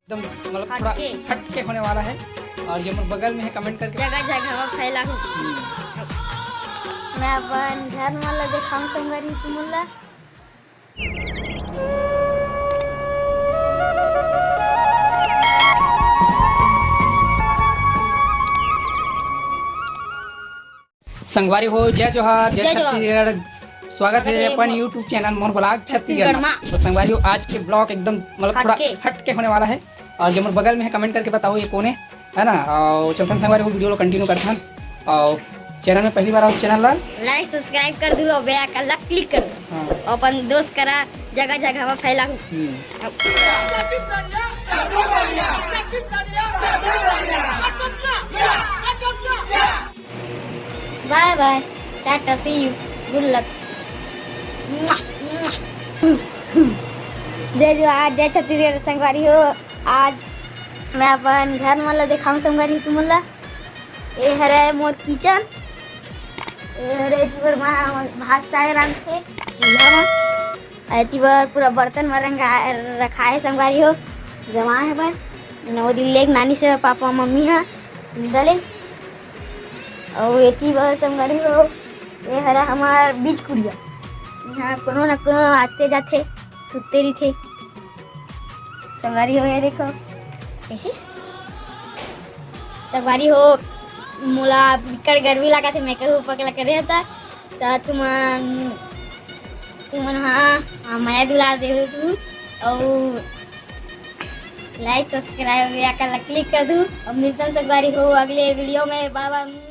एकदम मतलब थोड़ा हट के होने वाला है। और जो मेरे बगल में है कमेंट करके जगह जगह फैला हूँ मैं अपन घर में देखाऊँ संगरी तुमला संगवारी हो, जय जोहार, जय जय जोहार। छत्तीसगढ़। स्वागत है अपन यूट्यूब चैनल मोर ब्लॉग छत्तीसगढ़ में। तो संगवारी हो, आज के ब्लॉग एकदम मतलब थोड़ा हट के होने वाला है। और जो मेरे बगल में है कमेंट करके बताओ ये कौन है ना। और चलते हैं संगवारी हो, वीडियो को कंटिन्यू करते हैं। और चैनल में पहली बार आओ, चैनल ला लाइक सब्सक्राइब कर दो और बेल आइकन ला क्लिक कर दो। हाँ। और अपन दोस्त करा जगह जगह में फैला हूँ। Bye bye, tata, see you, good luck. जय जोहार, जय छत्तीसगढ़। संगवारी हो, आज मैं अपन घर में दिखाऊँ संगवारी तुमला। ये हरे मोर किचन, ये हरे तिबर भात साग रंग थे चूल्हा में। तिबर पूरा बर्तन में रंगा रखा है संगवारी हो। जमा है बस 9 दिन लेग नानी से पापा मम्मी है डले। और ये तिबर संगवारी हो, ये हरा हमार बीच कुड़िया। यहाँ कोनो न कोनो आते जाते सुते रही थे संगवारी हो। ये देखो कैसे संगवारी हो, मोला बिकट गर्मी लगा थे। मैं कहूँ पकला करे था तो तुमन हाँ माया दुलार दे तू और लाइक सब्सक्राइब या क्लिक कर दूँ। और मिलता संगवारी हो अगले वीडियो में। Bye bye.